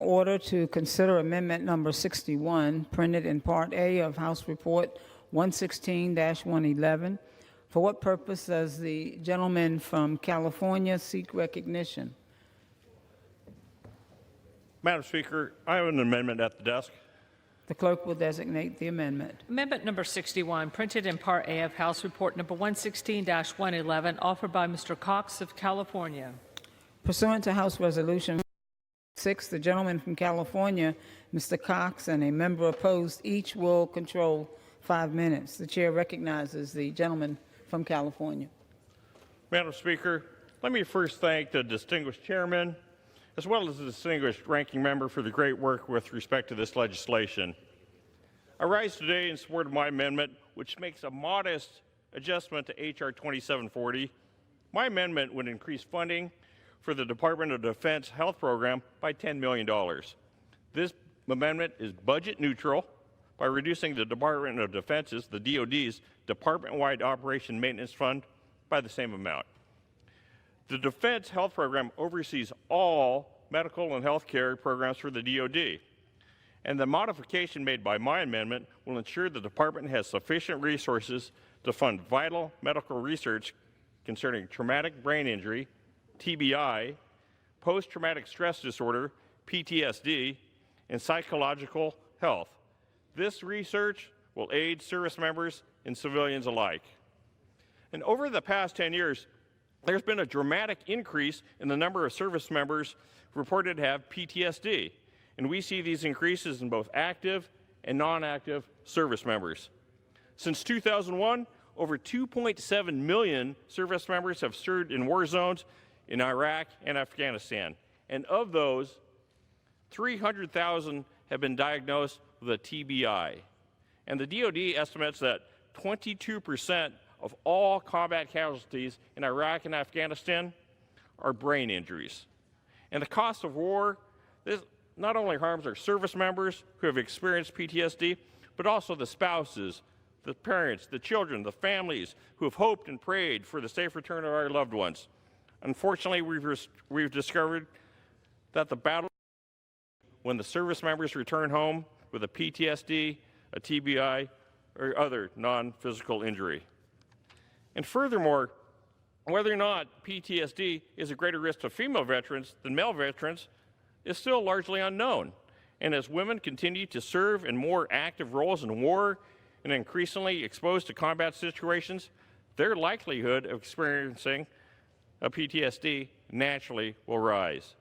Order to consider amendment number 61, printed in Part A of House Report 116-111. For what purpose does the gentleman from California seek recognition? Madam Speaker, I have an amendment at the desk. The clerk will designate the amendment. Amendment number 61, printed in Part A of House Report number 116-111, offered by Mr. Cox of California. Pursuant to House Resolution 6, the gentleman from California, Mr. Cox, and a member opposed, each will control 5 minutes. The chair recognizes the gentleman from California. Madam Speaker, let me first thank the distinguished chairman, as well as the distinguished ranking member for the great work with respect to this legislation. I rise today in support of my amendment, which makes a modest adjustment to H.R. 2740. My amendment would increase funding for the Department of Defense Health Program by $10 million. This amendment is budget neutral by reducing the Department of Defense's, the DoD's, department-wide Operation Maintenance Fund by the same amount. The Defense Health Program oversees all medical and health care programs for the DoD. And the modification made by my amendment will ensure the department has sufficient resources to fund vital medical research concerning traumatic brain injury, TBI, post-traumatic stress disorder, PTSD, and psychological health. This research will aid service members and civilians alike. And over the past 10 years, there's been a dramatic increase in the number of service members reported to have PTSD. And we see these increases in both active and non-active service members. Since 2001, over 2.7 million service members have served in war zones in Iraq and Afghanistan. And of those, 300,000 have been diagnosed with a TBI. And the DoD estimates that 22% of all combat casualties in Iraq and Afghanistan are brain injuries. And the cost of war, this not only harms our service members who have experienced PTSD, but also the spouses, the parents, the children, the families who have hoped and prayed for the safe return of our loved ones. Unfortunately, we've discovered that the battle when the service members return home with a PTSD, a TBI, or other non-physical injury. And furthermore, whether or not PTSD is a greater risk to female veterans than male veterans is still largely unknown. And as women continue to serve in more active roles in war and increasingly exposed to combat situations, their likelihood of experiencing a PTSD naturally will rise.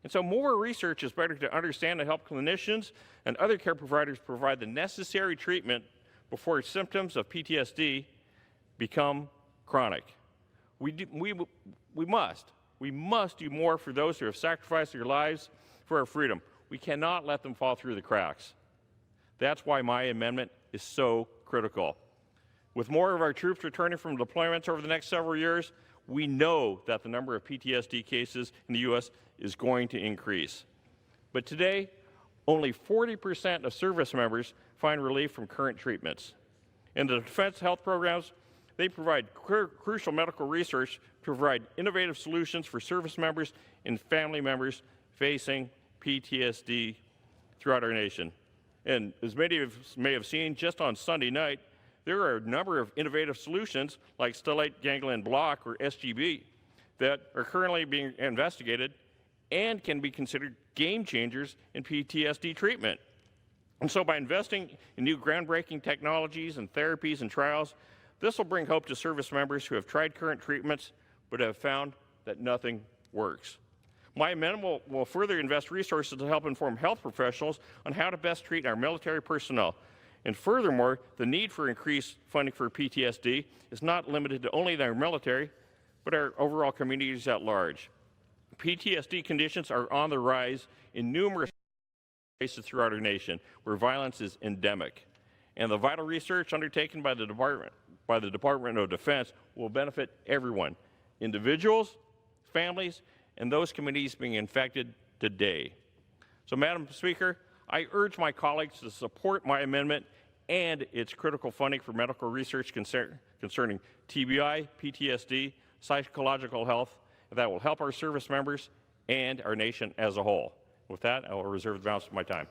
And so more research is better to understand and help clinicians and other care providers provide the necessary treatment before symptoms of PTSD become chronic. We must do more for those who have sacrificed their lives for our freedom. We cannot let them fall through the cracks. That's why my amendment is so critical. With more of our troops returning from deployments over the next several years, we know that the number of PTSD cases in the U.S. is going to increase. But today, only 40% of service members find relief from current treatments. In the defense health programs, they provide crucial medical research to provide innovative solutions for service members and family members facing PTSD throughout our nation. And as many of us may have seen, just on Sunday night, there are a number of innovative solutions like stellate ganglion block, or SGB, that are currently being investigated and can be considered game changers in PTSD treatment. And so by investing in new groundbreaking technologies and therapies and trials, this will bring hope to service members who have tried current treatments but have found that nothing works. My amendment will further invest resources to help inform health professionals on how to best treat our military personnel. And furthermore, the need for increased funding for PTSD is not limited to only our military, but our overall communities at large. PTSD conditions are on the rise in numerous places throughout our nation where violence is endemic. And the vital research undertaken by the Department of Defense will benefit everyone, individuals, families, and those communities being infected today. So, Madam Speaker, I urge my colleagues to support my amendment and its critical funding for medical research concerning TBI, PTSD, psychological health that will help our service members and our nation as a whole. With that, I will reserve the balance of my time.